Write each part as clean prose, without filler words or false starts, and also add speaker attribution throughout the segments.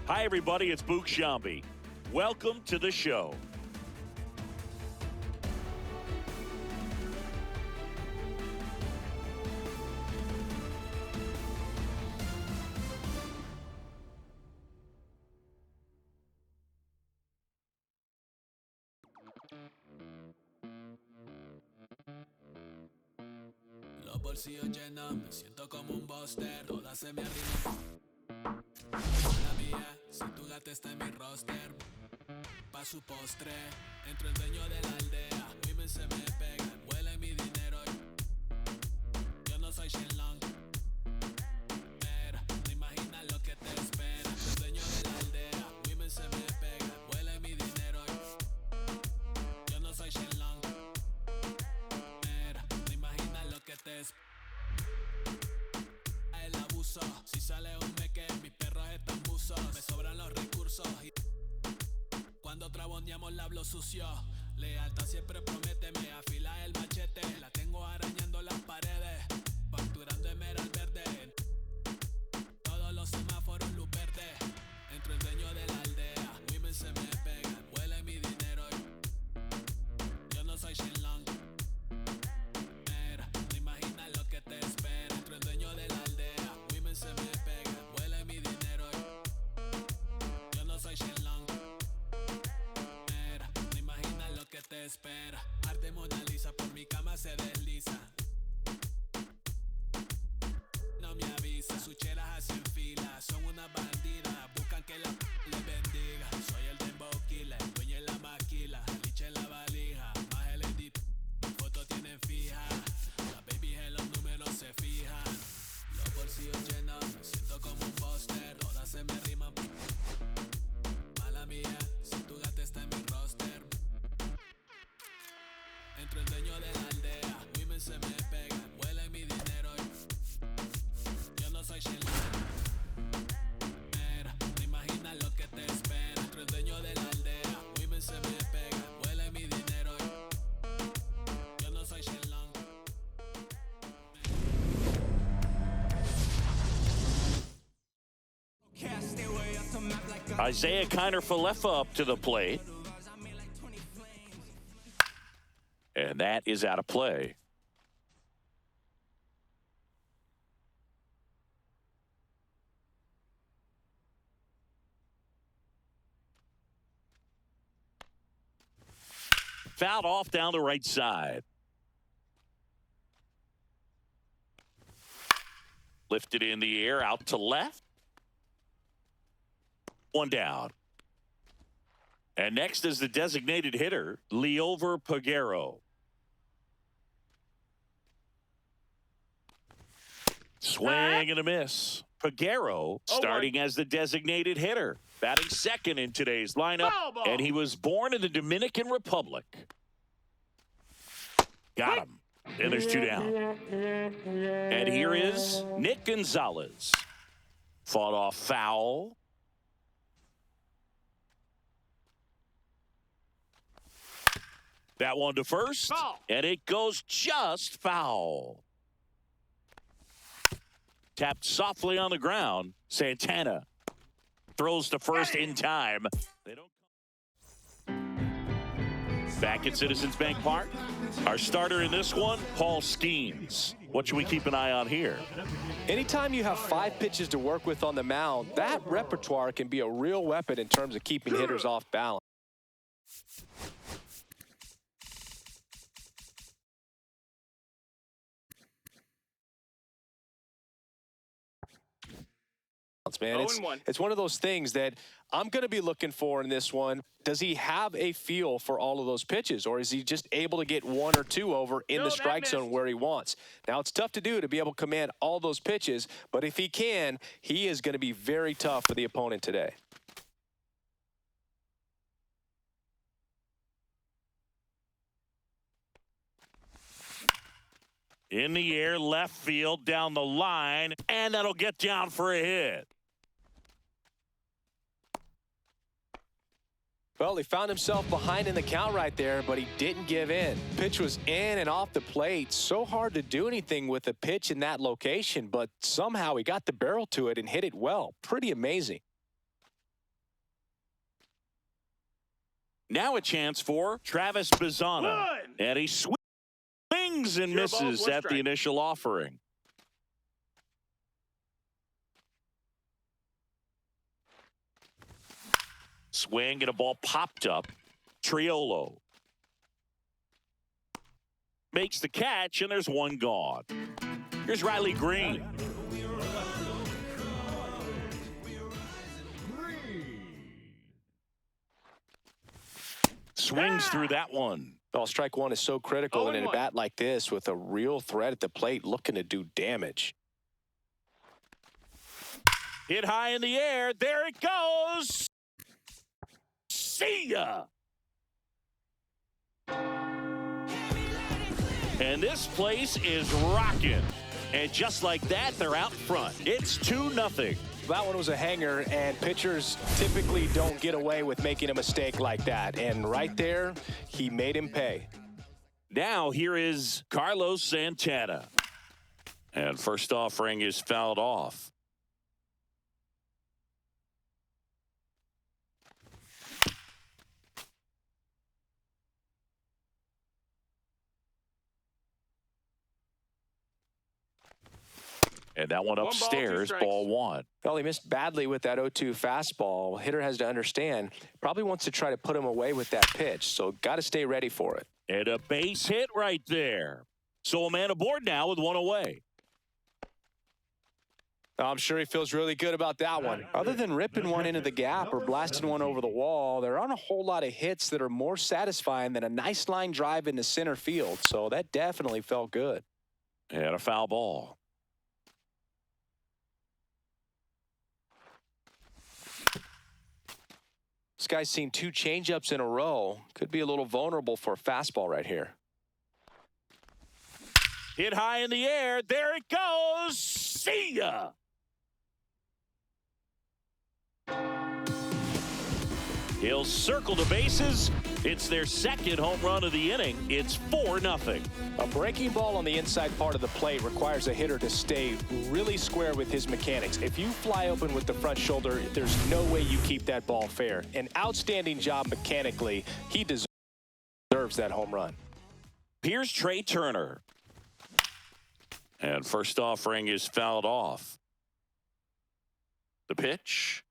Speaker 1: Hi, everybody. It's Boog Shambi. Welcome to the show.
Speaker 2: Los bolsillos llenos, me siento como un buster. Todas se me arriman. La mía, si tu gata está en mi roster. Pa' su postre, entro el dueño de la aldea. Women se me pegan, huele mi dinero. Yo no soy Shenlong. Mira, no imaginas lo que te espera. El dueño de la aldea. Women se me pegan, huele mi dinero. Yo no soy Shenlong. Mira, no imaginas lo que te espera. El abuso, si sale un meque, mis perros están buzos. Me sobran los recursos y cuando traboneamos la hablo sucio. Lealtad siempre prométeme, afila el machete. La tengo arañando las paredes, facturando emerald verde. Todos los semáforos luz verde. Entro el dueño de la aldea. Women se me pegan, huele mi dinero. Yo no soy Shenlong. Mira, no imaginas lo que te espera. Entro el dueño de la aldea. Women se me pegan, huele mi dinero. Yo no soy Shenlong. Mira, no imaginas lo que te espera. Arte Mona Lisa por mi cama se desliza. No me avisa, sus chelas hacen fila. Son unas bandidas, buscan que la les bendiga. Soy el dembow killer, el dueño en la maquila. Liche en la valija, más el edit. Fotos tienen fija. Las babies en los números se fijan. Los bolsillos llenos, me siento como un buster. Todas se me riman. Mala mía, si tu gata está en mi roster. Entro el dueño de la aldea. Women se me pegan, huele mi dinero. Yo no soy Shenlong. Mira, no imaginas lo que te espera. Entro el dueño de la aldea. Women se me pegan, huele mi dinero. Yo no soy Shenlong.
Speaker 1: Isaiah Kiner-Falefa up to the plate. And that is out of play. Fouled off down the right side. Lifted in the air, out to left. One down. And next is the designated hitter, Liover Peguero. Swing and a miss. Peguero starting as the designated hitter, batting second in today's lineup, and he was born in the Dominican Republic. Got him. And there's two down. And here is Nick Gonzalez. Fought off foul. That one to first, and it goes just foul. Tapped softly on the ground. Santana throws to first in time. They don't. Back at Citizens Bank Park, our starter in this one, Paul Skeens. What should we keep an eye on here?
Speaker 3: Anytime you have 5 pitches to work with on the mound, that repertoire can be a real weapon in terms of keeping hitters off balance. Man, it's one of those things that I'm going to be looking for in this one. Does he have a feel for all of those pitches, or is he just able to get 1 or 2 over in the strike zone where he wants? Now, it's tough to do, to be able to command all those pitches, but if he can, he is going to be very tough for the opponent today.
Speaker 1: In the air, left field, down the line, and that'll get down for a hit.
Speaker 3: Well, he found himself behind in the count right there, but he didn't give in. Pitch was in and off the plate. So hard to do anything with a pitch in that location, but somehow he got the barrel to it and hit it well. Pretty amazing.
Speaker 1: Now a chance for Travis Bazzana. And he swings and misses at the initial offering. Swing and a ball popped up. Triolo makes the catch, and there's one gone. Here's Riley Green. Swings through that one.
Speaker 3: Well, strike one is so critical in a bat like this with a real threat at the plate looking to do damage.
Speaker 1: Hit high in the air. There it goes. See ya. And this place is rocking. And just like that, they're out front. It's 2-0.
Speaker 3: That one was a hanger, and pitchers typically don't get away with making a mistake like that. And right there, he made him pay.
Speaker 1: Now here is Carlos Santana. And first offering is fouled off. And that one upstairs, ball one.
Speaker 3: Well, he missed badly with that 0-2 fastball. Hitter has to understand, probably wants to try to put him away with that pitch, so got to stay ready for it.
Speaker 1: And a base hit right there. So a man aboard now with one away.
Speaker 3: I'm sure he feels really good about that one. Other than ripping one into the gap or blasting one over the wall, there aren't a whole lot of hits that are more satisfying than a nice line drive into center field, so that definitely felt good.
Speaker 1: And a foul ball.
Speaker 3: This guy's seen 2 changeups in a row. Could be a little vulnerable for a fastball right here.
Speaker 1: Hit high in the air. There it goes. See ya. He'll circle the bases. It's their second home run of the inning. It's 4-0.
Speaker 3: A breaking ball on the inside part of the plate requires a hitter to stay really square with his mechanics. If you fly open with the front shoulder, there's no way you keep that ball fair. An outstanding job mechanically. He deserves that home run.
Speaker 1: Here's Trey Turner. And first offering is fouled off. The pitch.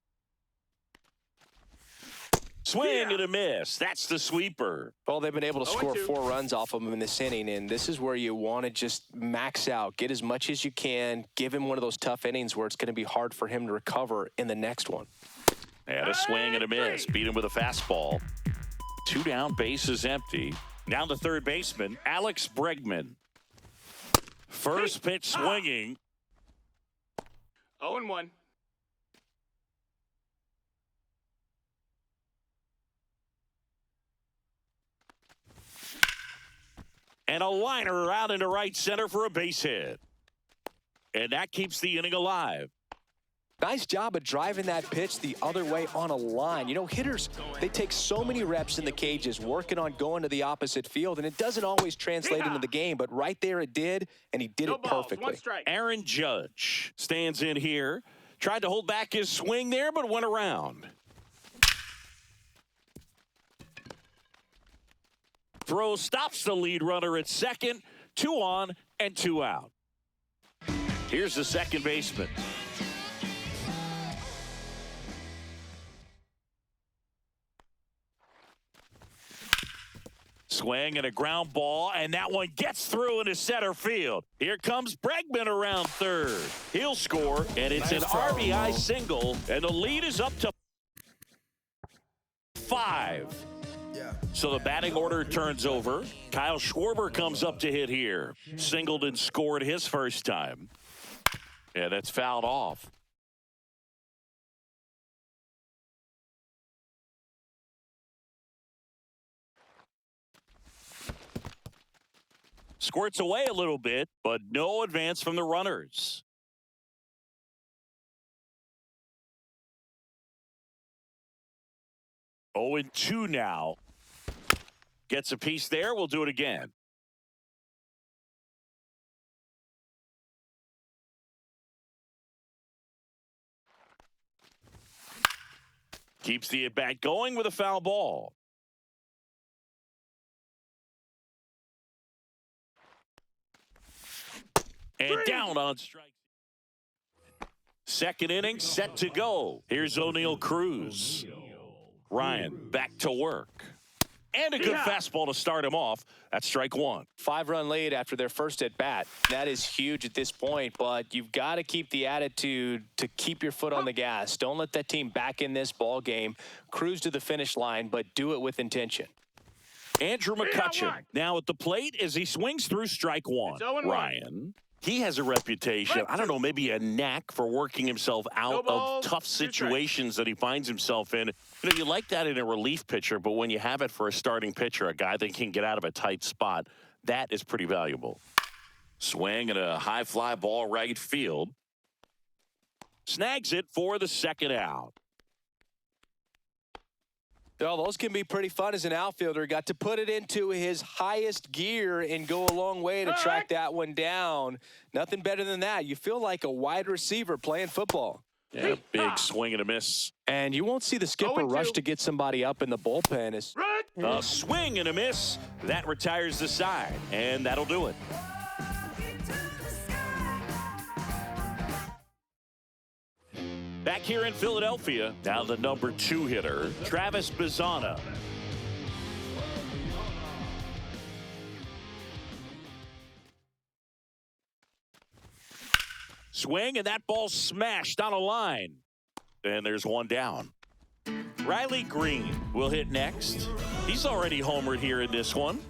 Speaker 1: Swing and a miss. That's the sweeper.
Speaker 3: Well, they've been able to score 4 runs off of him in this inning, and this is where you want to just max out, get as much as you can, give him one of those tough innings where it's going to be hard for him to recover in the next one.
Speaker 1: And a swing and a miss. Beat him with a fastball. 2 down, bases empty. Now the third baseman, Alex Bregman. First pitch swinging.
Speaker 4: 0-1.
Speaker 1: And a liner out into right center for a base hit. And that keeps the inning alive.
Speaker 3: Nice job of driving that pitch the other way on a line. You know, hitters, they take so many reps in the cages working on going to the opposite field, and it doesn't always translate into the game, but right there it did, and he did it perfectly.
Speaker 1: Aaron Judge stands in here. Tried to hold back his swing there, but went around. Throw stops the lead runner at second. 2 on and 2 out. Here's the second baseman. Swing and a ground ball, and that one gets through into center field. Here comes Bregman around third. He'll score, and it's an RBI single, and the lead is up to 5. So the batting order turns over. Kyle Schwarber comes up to hit here. Singled and scored his first time. And that's fouled off. Squirts away a little bit, but no advance from the runners. Oh, and 2 now. Gets a piece there. We'll do it again. Keeps the at-bat going with a foul ball. And down on strike. Second inning set to go. Here's O'Neal Cruz. Ryan back to work. And a good fastball to start him off. That's strike one.
Speaker 3: 5-run lead after their first at bat. That is huge at this point, but you've got to keep the attitude to keep your foot on the gas. Don't let that team back in this ball game. Cruise to the finish line, but do it with intention.
Speaker 1: Andrew McCutchen now at the plate as he swings through strike one. Ryan, he has a reputation, I don't know, maybe a knack for working himself out of tough situations that he finds himself in. You know, you like that in a relief pitcher, but when you have it for a starting pitcher, a guy that can get out of a tight spot, that is pretty valuable. Swing and a high fly ball right field. Snags it for the second out.
Speaker 3: Well, those can be pretty fun as an outfielder. Got to put it into his highest gear and go a long way to track that one down. Nothing better than that. You feel like a wide receiver playing football.
Speaker 1: Yeah, big swing and a miss.
Speaker 3: And you won't see the skipper rush to get somebody up in the bullpen.
Speaker 1: A swing and a miss. That retires the side, and that'll do it. Back here in Philadelphia, now the number 2 hitter, Travis Bazzana. Swing, and that ball smashed on a line. And there's one down. Riley Green will hit next. He's already homered here in this one.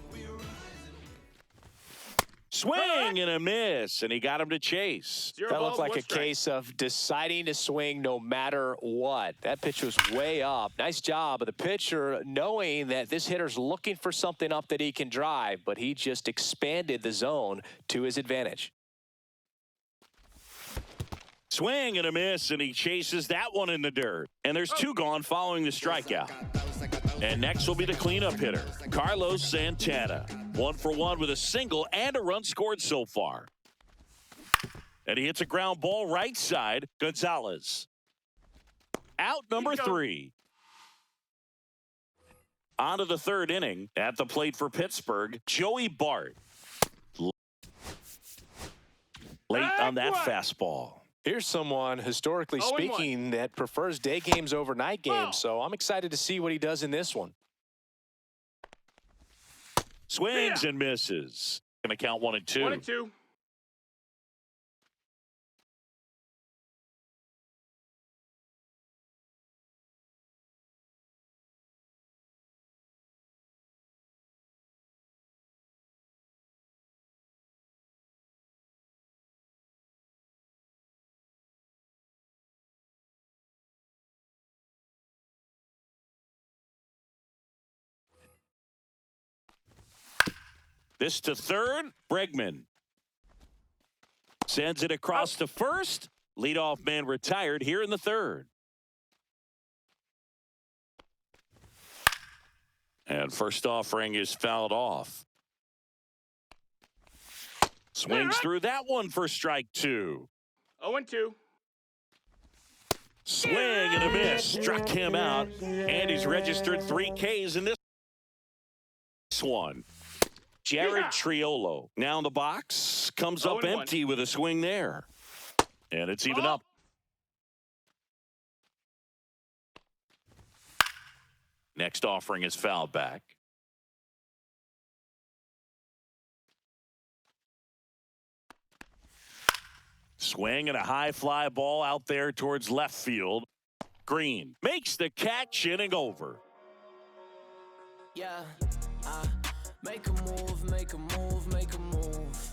Speaker 1: Swing and a miss, and he got him to chase.
Speaker 3: That looked like a case of deciding to swing no matter what. That pitch was way up. Nice job of the pitcher knowing that this hitter's looking for something up that he can drive, but he just expanded the zone to his advantage.
Speaker 1: Swing and a miss, and he chases that one in the dirt. And there's 2 gone following the strikeout. And next will be the cleanup hitter, Carlos Santana. 1 for 1 with a single and a run scored so far. And he hits a ground ball right side. Gonzalez. Out number 3. On to the third inning. At the plate for Pittsburgh, Joey Bart. Late on that fastball.
Speaker 3: Here's someone, historically speaking, that prefers day games over night games, so I'm excited to see what he does in this one.
Speaker 1: Swings and misses. Going to count 1 and 2.
Speaker 4: 1 and 2.
Speaker 1: This to third, Bregman. Sends it across to first. Leadoff man retired here in the third. And first offering is fouled off. Swings through that one for strike 2.
Speaker 4: 0 and 2.
Speaker 1: Swing and a miss. Struck him out. And he's registered 3 Ks in this one. Jared Triolo now in the box, comes up empty with a swing there. And it's even up. Next offering is fouled back. Swing and a high fly ball out there towards left field. Green makes the catch, inning over.
Speaker 2: Yeah, make a move, make a move, make a move.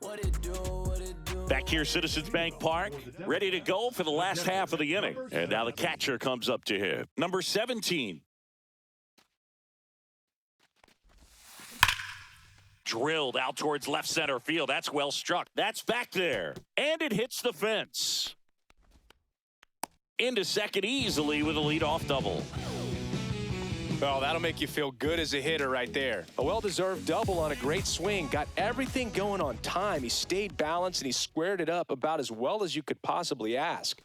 Speaker 2: What it do, what it do.
Speaker 1: Back here, Citizens Bank Park, ready to go for the last half of the inning. And now the catcher comes up to hit. Number 17. Drilled out towards left center field. That's well struck. That's back there. And it hits the fence. Into second easily with a leadoff double.
Speaker 3: Well, that'll make you feel good as a hitter right there. A well-deserved double on a great swing. Got everything going on time. He stayed balanced and he squared it up about as well as you could possibly ask.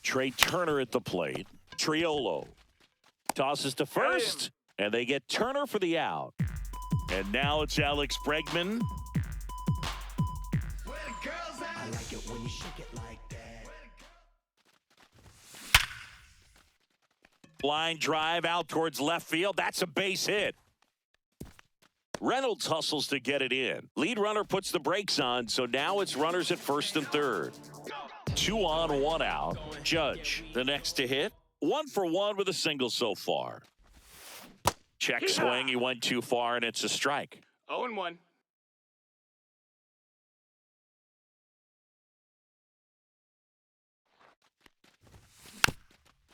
Speaker 1: Trey Turner at the plate. Triolo tosses to first, and they get Turner for the out. And now it's Alex Bregman.
Speaker 4: like it when you shake it like that.
Speaker 1: Line drive out towards left field. That's a base hit. Reynolds hustles to get it in. Lead runner puts the brakes on, so now it's runners at first and third. 2 on, 1 out. Judge, the next to hit. 1 for 1 with a single so far. Check swing. He went too far, and it's a strike.
Speaker 5: 0-1.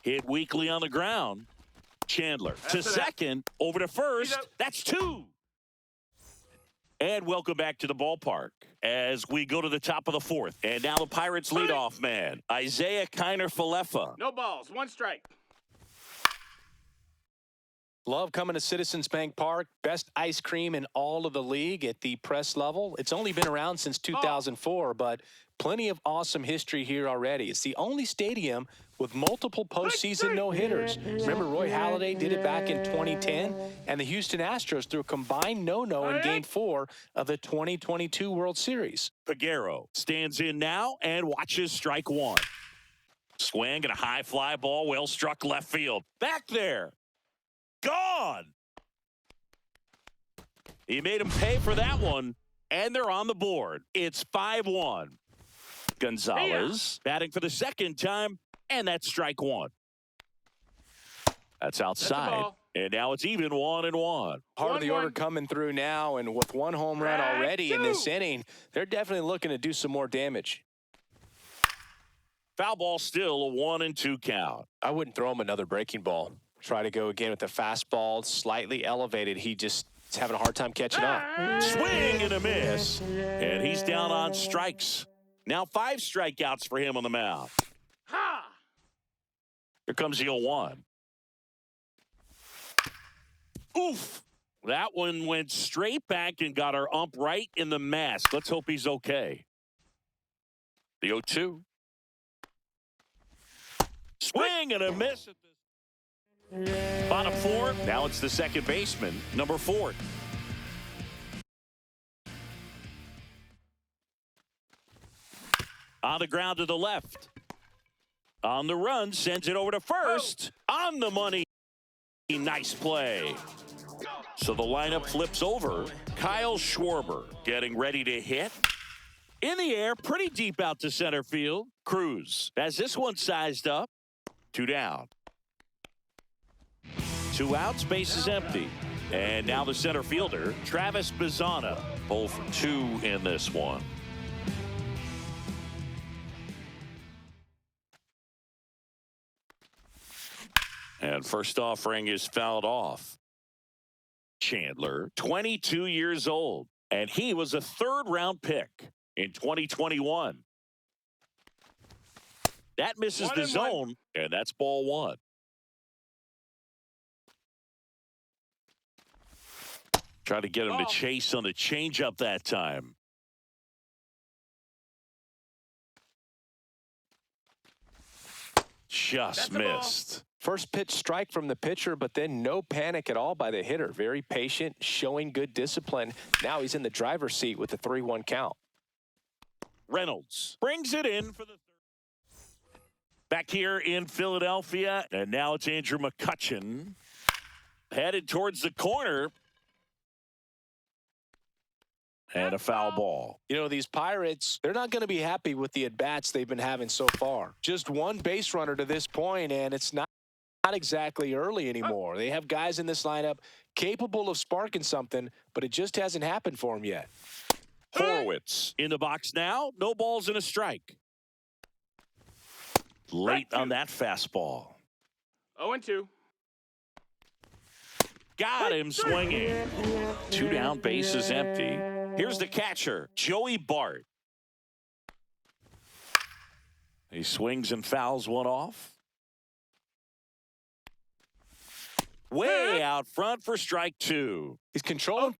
Speaker 1: Hit weakly on the ground. Chandler to second, over to first. That's 2. And welcome back to the ballpark as we go to the top of the 4th. And now the Pirates leadoff man, Isaiah Kiner-Falefa.
Speaker 5: No balls, 1 strike.
Speaker 3: Love coming to Citizens Bank Park. Best ice cream in all of the league at the press level. It's only been around since 2004, but plenty of awesome history here already. It's the only stadium with multiple postseason no-hitters. Remember, Roy Halladay did it back in 2010, and the Houston Astros threw a combined no-no in Game 4 of the 2022 World Series.
Speaker 1: Peguero stands in now and watches strike 1. Swing and a high fly ball, well struck left field. Back there. Gone. He made him pay for that one, and they're on the board. It's 5-1. Gonzalez batting for the second time, and that's strike 1. That's outside, and now it's even 1-1.
Speaker 3: Part of the order coming through now, and with 1 home run already in this inning, they're definitely looking to do some more damage.
Speaker 1: Foul ball, still a 1-2 count.
Speaker 3: I wouldn't throw him another breaking ball. Try to go again with the fastball, slightly elevated. He just is having a hard time catching up.
Speaker 1: Swing and a miss, and he's down on strikes. Now 5 strikeouts for him on the mound. Here comes the 0-1. Oof. That one went straight back and got our ump right in the mask. Let's hope he's okay. The 0-2. Swing and a miss. Bottom 4. Now it's the second baseman, number 4. On the ground to the left. On the run, sends it over to first. On the money. Nice play. So the lineup flips over. Kyle Schwarber getting ready to hit. In the air, pretty deep out to center field. Cruz has this one sized up. 2 down. 2 outs, base is empty. And now the center fielder, Travis Bazzana, 0 for 2 in this one. And first offering is fouled off. Chandler, 22 years old, and he was a 3rd-round pick in 2021. That misses the zone, and that's ball 1. Try to get him to chase on the changeup that time. Just missed.
Speaker 3: First pitch strike from the pitcher, but then no panic at all by the hitter. Very patient, showing good discipline. Now he's in the driver's seat with the 3-1 count.
Speaker 1: Reynolds brings it in for the 3rd. Back here in Philadelphia, and now it's Andrew McCutchen headed towards the corner. And a foul ball.
Speaker 3: You know, these Pirates, they're not going to be happy with the at-bats they've been having so far. Just 1 base runner to this point, and it's not exactly early anymore. They have guys in this lineup capable of sparking something, but it just hasn't happened for them yet.
Speaker 1: Horowitz in the box now. No balls and a strike. Late on that fastball.
Speaker 5: 0-2.
Speaker 1: Got him swinging. 2 down, base is empty. Here's the catcher, Joey Bart. He swings and fouls one off. Way out front for strike 2.
Speaker 3: He's controlling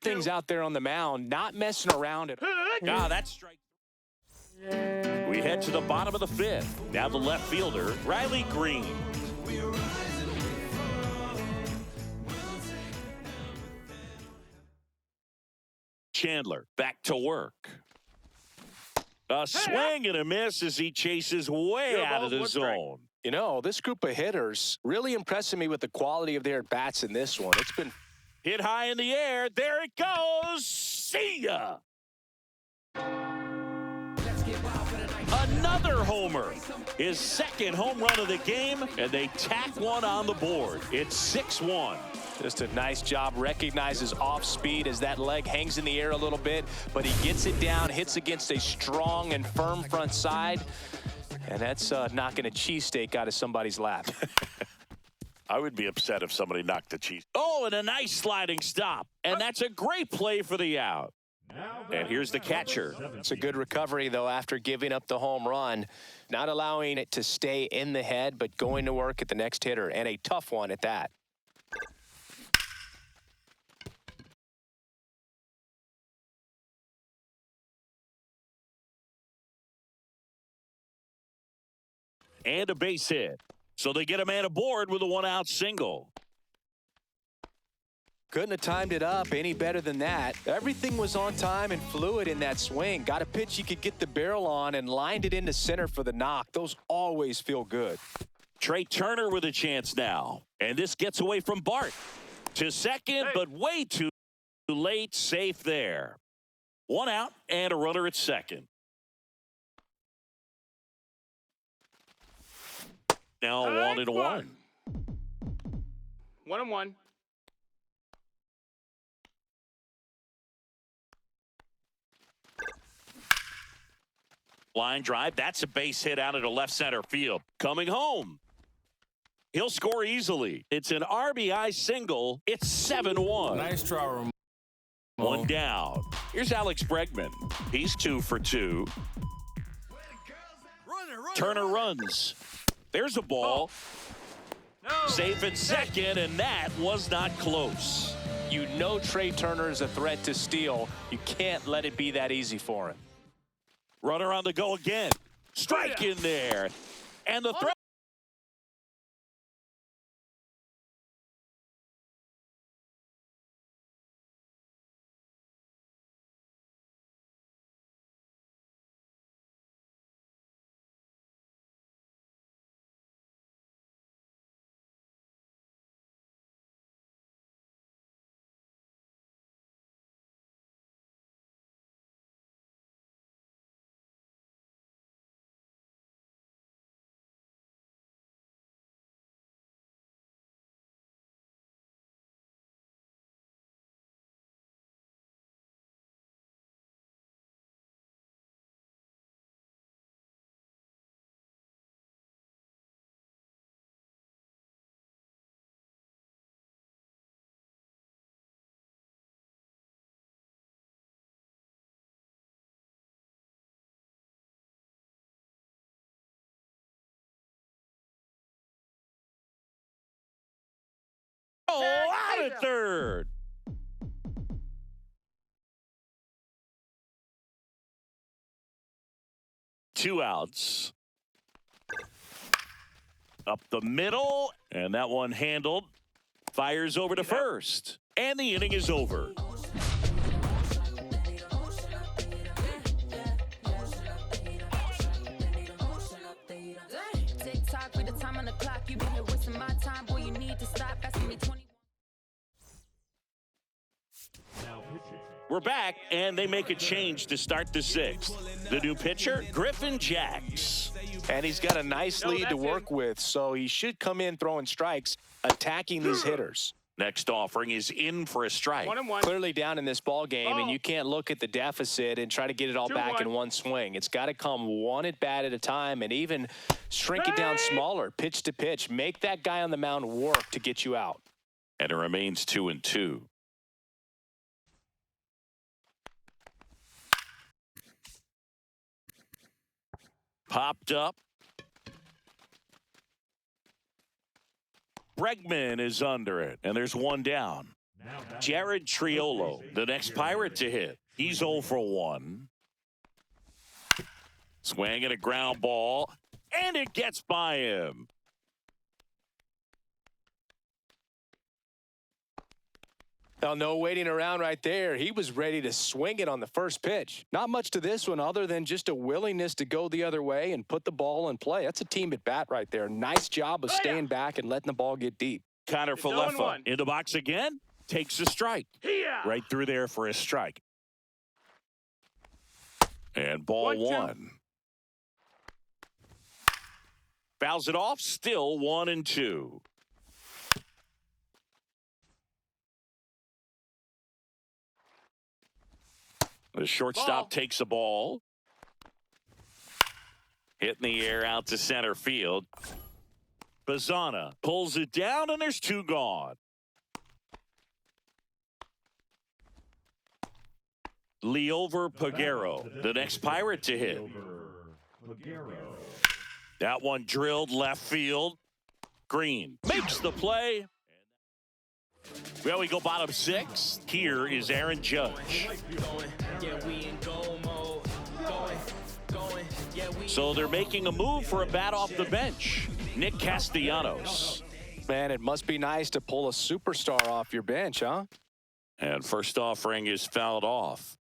Speaker 3: things out there on the mound, not messing around it.
Speaker 1: That's strike. We head to the bottom of the 5th. Now the left fielder, Riley Green. Chandler back to work. A swing and a miss as he chases way out of the zone.
Speaker 3: You know, this group of hitters really impressing me with the quality of their at-bats in this one. It's been
Speaker 1: hit high in the air. There it goes. See ya. Another homer. His second home run of the game, and they tack one on the board. It's 6-1.
Speaker 3: Just a nice job. Recognizes off speed as that leg hangs in the air a little bit, but he gets it down, hits against a strong and firm front side, and that's knocking a cheesesteak out of somebody's lap.
Speaker 1: I would be upset if somebody knocked the cheese. Oh, and a nice sliding stop, and that's a great play for the out. And here's the catcher.
Speaker 3: It's a good recovery, though, after giving up the home run. Not allowing it to stay in the head, but going to work at the next hitter, and a tough one at that.
Speaker 1: And a base hit. So they get a man aboard with a one-out single.
Speaker 3: Couldn't have timed it up any better than that. Everything was on time and fluid in that swing. Got a pitch you could get the barrel on and lined it into center for the knock. Those always feel good.
Speaker 1: Trey Turner with a chance now. And this gets away from Bart. To second, but way too late. Safe there. One out and a runner at second. Now 1-1.
Speaker 5: 1-1.
Speaker 1: Line drive. That's a base hit out into left center field. Coming home. He'll score easily. It's an RBI single. It's 7-1.
Speaker 2: Nice try, Ramon.
Speaker 1: One down. Here's Alex Bregman. He's 2 for 2. Turner runs. There's a ball.
Speaker 5: No.
Speaker 1: Safe at second, and that was not close.
Speaker 3: You know Trey Turner is a threat to steal. You can't let it be that easy for him.
Speaker 1: Runner on the go again. Strike in there. And the throw. Oh, out at third. Two outs. Up the middle, and that one handled. Fires over to first, and the inning is over.
Speaker 6: TikTok with the time on the clock. You been here wasting my time, boy. You need to stop asking me 20.
Speaker 1: We're back, and they make a change to start the sixth. The new pitcher, Griffin Jacks.
Speaker 3: And he's got a nice lead to work with, so he should come in throwing strikes, attacking these hitters.
Speaker 1: Next offering is in for a strike.
Speaker 5: 1-1.
Speaker 3: Clearly down in this ball game, and you can't look at the deficit and try to get it all back in one swing. It's got to come one at bat at a time, and even shrink it down smaller, pitch to pitch. Make that guy on the mound work to get you out.
Speaker 1: And it remains 2-2. Popped up. Bregman is under it, and there's one down. Jared Triolo, the next Pirate to hit. He's 0 for 1. Swinging a ground ball, and it gets by him.
Speaker 3: Well, no waiting around right there. He was ready to swing it on the first pitch. Not much to this one other than just a willingness to go the other way and put the ball in play. That's a team at bat right there. Nice job of staying back and letting the ball get deep.
Speaker 1: Connor Falefa in the box again. Takes a strike. Right through there for a strike. And ball 1. Fouls it off. Still 1-2. The shortstop takes a ball. Hit in the air out to center field. Bazana pulls it down, and there's 2 gone. Leover Peguero, the next Pirate to hit. That one drilled left field. Green makes the play. Well, we go bottom 6. Here is Aaron Judge. So they're making a move for a bat off the bench. Nick Castellanos.
Speaker 3: Man, it must be nice to pull a superstar off your bench, huh?
Speaker 1: And first offering is fouled off.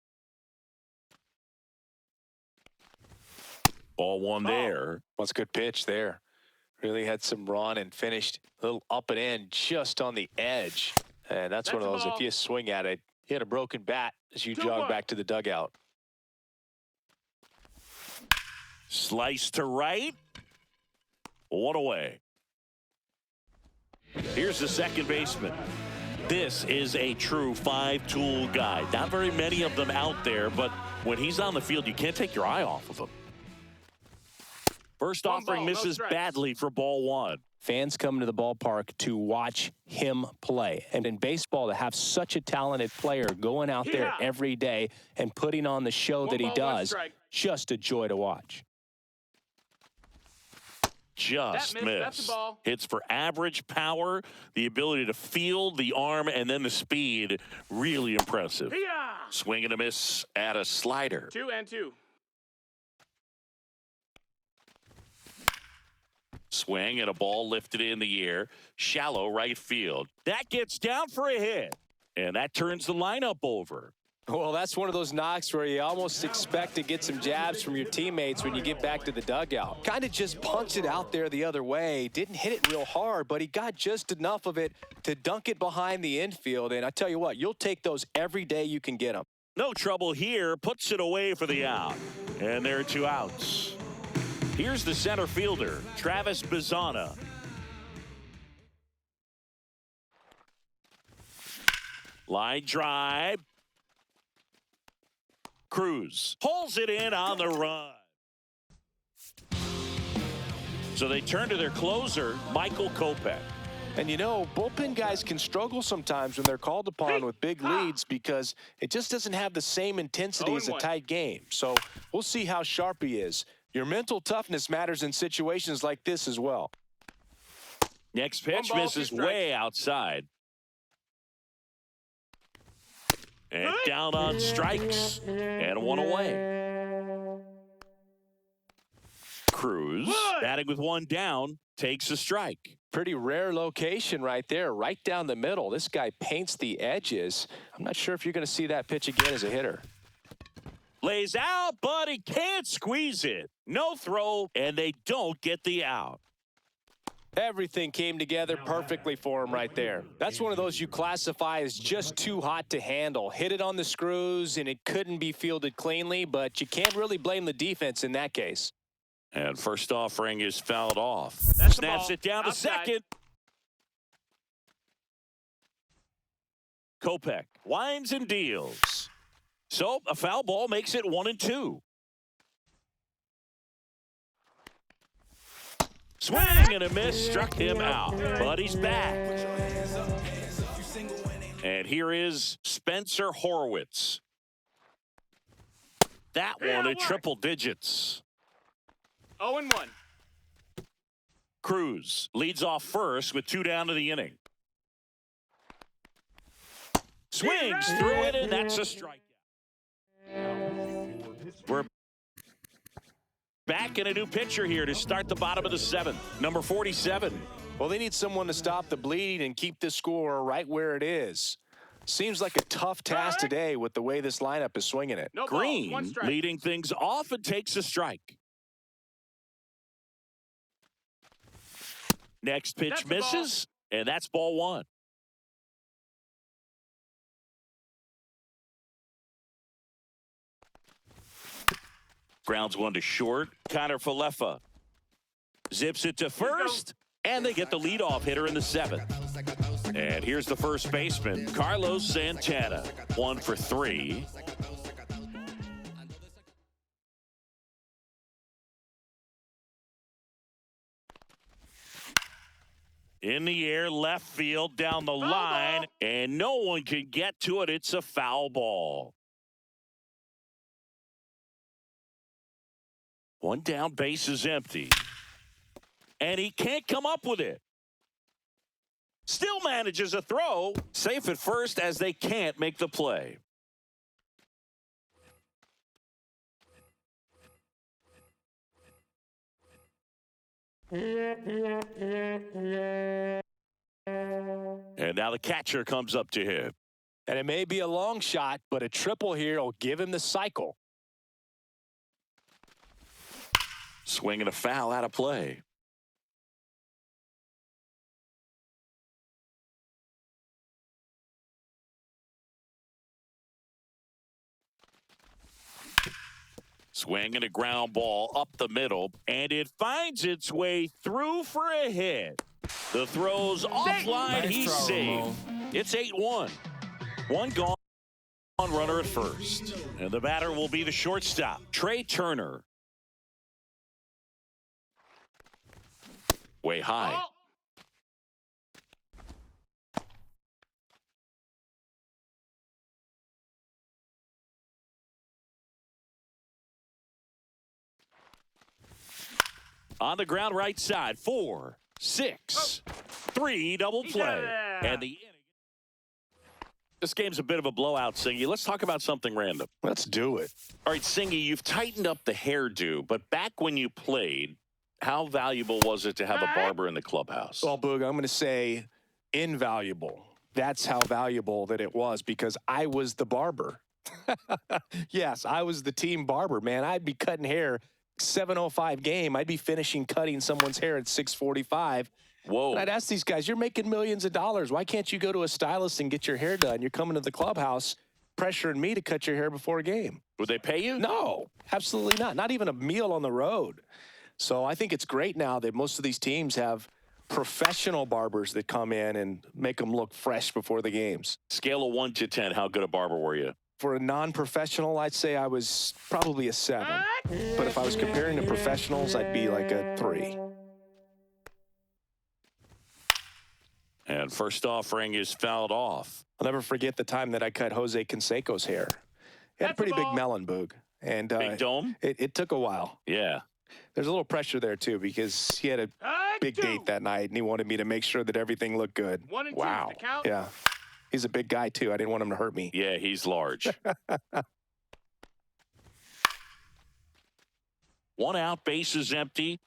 Speaker 1: Ball 1 there.
Speaker 3: What's a good pitch there. Really had some run and finished a little up and in just on the edge. And that's one of those, if you swing at it, you hit a broken bat as you jog back to the dugout.
Speaker 1: Slice to right. 1 away. Here's the second baseman. This is a true 5-tool guy. Not very many of them out there, but when he's on the field, you can't take your eye off of him. First offering misses badly for ball 1.
Speaker 3: Fans come to the ballpark to watch him play. And in baseball, to have such a talented player going out there every day and putting on the show that he does, just a joy to watch.
Speaker 1: Just missed. Hits for average power, the ability to field, the arm, and then the speed. Really impressive. Swing and a miss at a slider.
Speaker 5: 2-2.
Speaker 1: Swing and a ball lifted in the air. Shallow right field. That gets down for a hit. And that turns the lineup over.
Speaker 3: Well, that's one of those knocks where you almost expect to get some jabs from your teammates when you get back to the dugout. Kind of just punched it out there the other way. Didn't hit it real hard, but he got just enough of it to dunk it behind the infield. And I tell you what, you'll take those every day you can get them.
Speaker 1: No trouble here. Puts it away for the out. And there are 2 outs. Here's the center fielder, Travis Bazana. Line drive. Cruz pulls it in on the run. So they turn to their closer, Michael Kopech.
Speaker 3: And you know, bullpen guys can struggle sometimes when they're called upon with big leads because it just doesn't have the same intensity as a tight game. So we'll see how sharp he is. Your mental toughness matters in situations like this as well.
Speaker 1: Next pitch misses way outside. And down on strikes. And 1 away. Cruz, batting with 1 down, takes a strike.
Speaker 3: Pretty rare location right there, right down the middle. This guy paints the edges. I'm not sure if you're going to see that pitch again as a hitter.
Speaker 1: Lays out, but he can't squeeze it. No throw, and they don't get the out.
Speaker 3: Everything came together perfectly for him right there. That's one of those you classify as just too hot to handle. Hit it on the screws, and it couldn't be fielded cleanly, but you can't really blame the defense in that case.
Speaker 1: And first offering is fouled off. Snaps it down to second. Kopech winds and deals. So a foul ball makes it 1-2. Swing and a miss, struck him out, but he's back. And here is Spencer Horwitz. That one at triple digits.
Speaker 5: 0-1.
Speaker 1: Cruz leads off first with 2 down to the inning. Swings through it, and that's a strikeout. We're back in a new pitcher here to start the bottom of the 7th. Number 47.
Speaker 3: Well, they need someone to stop the bleeding and keep this score right where it is. Seems like a tough task today with the way this lineup is swinging it.
Speaker 5: No ball,
Speaker 1: Green
Speaker 5: one strike.
Speaker 1: leading things off and takes a strike. Next pitch
Speaker 5: That's a ball.
Speaker 1: misses, and that's ball one. Grounds one to short. Connor Falefa zips it to first, and they get the leadoff hitter in the seventh. And here's the first baseman, Carlos Santana, 1 for 3. In the air, left field, down the line, and no one can get to it. It's a foul ball. One down, base is empty. And he can't come up with it. Still manages a throw. Safe at first as they can't make the play. And now the catcher comes up to him.
Speaker 3: And it may be a long shot, but a triple here will give him the cycle.
Speaker 1: Swing and a foul out of play. Swing and a ground ball up the middle, and it finds its way through for a hit. The throw's offline, he's safe. It's 8-1. One gone, runner at first. And the batter will be the shortstop, Trey Turner. Way high. On the ground, right side, 4, 6, 3, double play. And the inning. This game's a bit of a blowout, Singy. Let's talk about something random.
Speaker 3: Let's do it.
Speaker 1: All right, Singy, you've tightened up the hairdo, but back when you played, how valuable was it to have a barber in the clubhouse?
Speaker 3: Well, Boog, I'm going to say invaluable. That's how valuable that it was because I was the barber. Yes, I was the team barber, man. I'd be cutting hair 7:05 game. I'd be finishing cutting someone's hair at 6:45.
Speaker 1: Whoa.
Speaker 3: And I'd ask these guys, you're making millions of dollars. Why can't you go to a stylist and get your hair done? You're coming to the clubhouse pressuring me to cut your hair before a game.
Speaker 1: Would they pay you?
Speaker 3: No, absolutely not. Not even a meal on the road. So I think it's great now that most of these teams have professional barbers that come in and make them look fresh before the games.
Speaker 1: Scale of 1 to 10, how good a barber were you?
Speaker 3: For a non-professional, I'd say I was probably a 7. But if I was comparing to professionals, I'd be like a 3.
Speaker 1: And first offering is fouled off.
Speaker 3: I'll never forget the time that I cut Jose Canseco's hair. He had a pretty big melon, Boog. And
Speaker 1: Big dome?
Speaker 3: It took a while.
Speaker 1: Yeah.
Speaker 3: There's a little pressure there, too, because he had a big date that night, and he wanted me to make sure that everything looked good.
Speaker 5: 1 and 2
Speaker 1: Wow.
Speaker 5: to count.
Speaker 3: Yeah. He's a big guy, too. I didn't want him to hurt me.
Speaker 1: Yeah, he's large. 1 out, base is empty.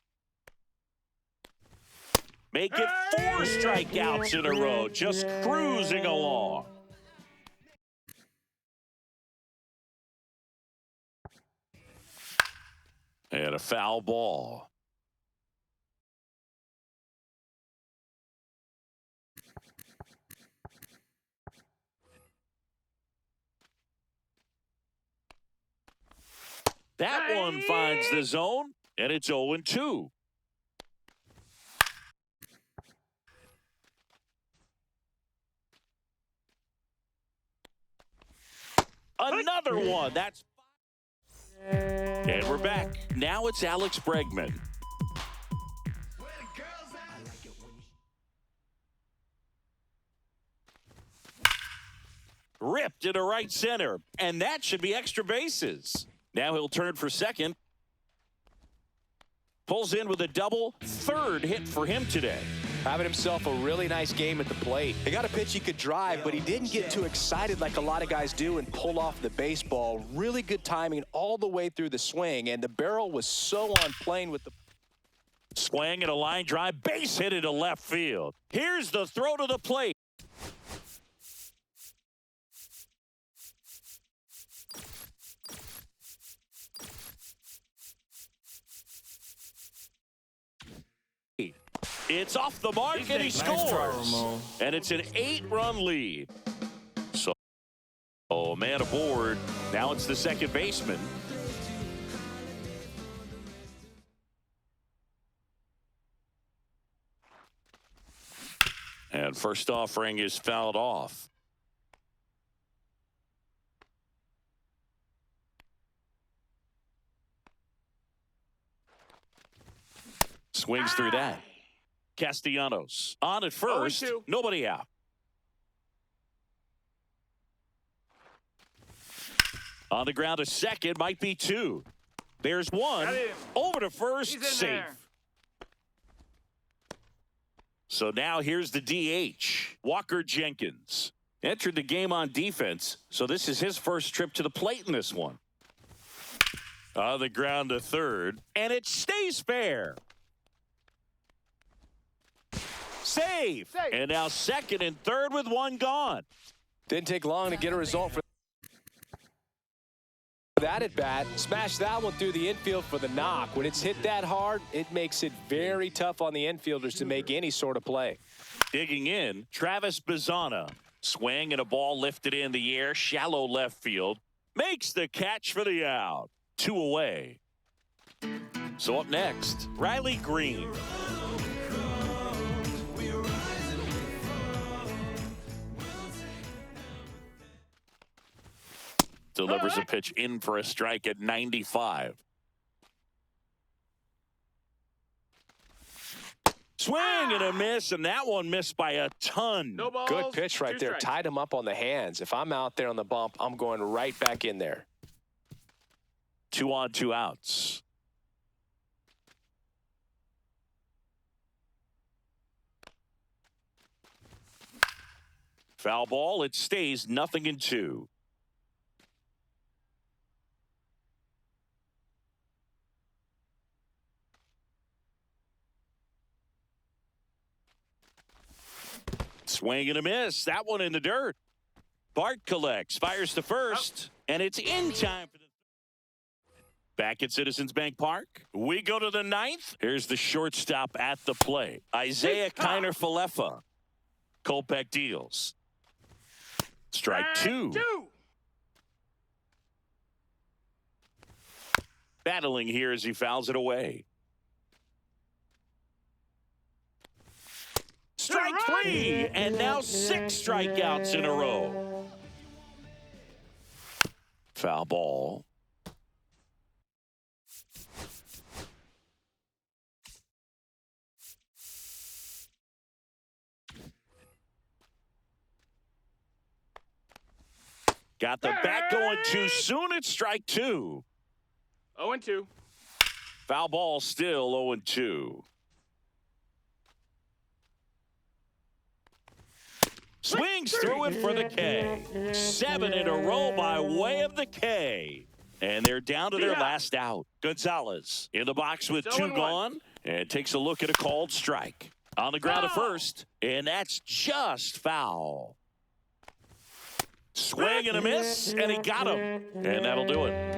Speaker 1: Make it 4 strikeouts in a row, just cruising along. And a foul ball. That one finds the zone, and it's 0-2. Another one. That's. And we're back. Now it's Alex Bregman. Ripped into right center, and that should be extra bases. Now he'll turn for second. Pulls in with a double, 3rd hit for him today.
Speaker 3: Having himself a really nice game at the plate. He got a pitch he could drive, but he didn't get too excited like a lot of guys do and pull off the baseball. Really good timing all the way through the swing, and the barrel was so on plane with the
Speaker 1: swing and a line drive, base hit into left field. Here's the throw to the plate. It's off the mark, and he scores. And it's an 8-run lead. So, man aboard. Now it's the second baseman. And first offering is fouled off. Swings through that. Castellanos on at first. Nobody out. On the ground, a second, might be two. There's one. Over to first, safe.
Speaker 5: There.
Speaker 1: So now here's the DH, Walker Jenkins. Entered the game on defense, so this is his first trip to the plate in this one. On the ground to third, and it stays fair. Save. And now second and third with one gone.
Speaker 3: Didn't take long to get a result for that at bat. Smash that one through the infield for the knock. When it's hit that hard, it makes it very tough on the infielders to make any sort of play.
Speaker 1: Digging in, Travis Bazzana. Swing and a ball lifted in the air, shallow left field. Makes the catch for the out. 2 away. So up next, Riley Green. Delivers a pitch in for a strike at 95. Swing and a miss, and that one missed by a ton.
Speaker 5: No balls,
Speaker 3: good pitch right there.
Speaker 5: strikes.
Speaker 3: Tied him up on the hands. If I'm out there on the bump, I'm going right back in there.
Speaker 1: 2 on, 2 outs. Foul ball. It stays 0-2. Swing and a miss. That one in the dirt. Bart collects, fires to first, and it's in time for the back at Citizens Bank Park. We go to the 9th. Here's the shortstop at the plate. Isaiah Kiner-Falefa. Kopech deals. Strike 2. Battling here as he fouls it away. Strike 3, and now 6 strikeouts in a row. Foul ball. Got the bat going too soon. It's strike 2.
Speaker 5: 0-2.
Speaker 1: Foul ball still 0-2. Swings through it for the K. 7 in a row by way of the K. And they're down to their last out. Gonzalez in the box with 2 gone. And takes a look at a called strike. On the ground at first. And that's just foul. Swing and a miss. And he got him. And that'll do it.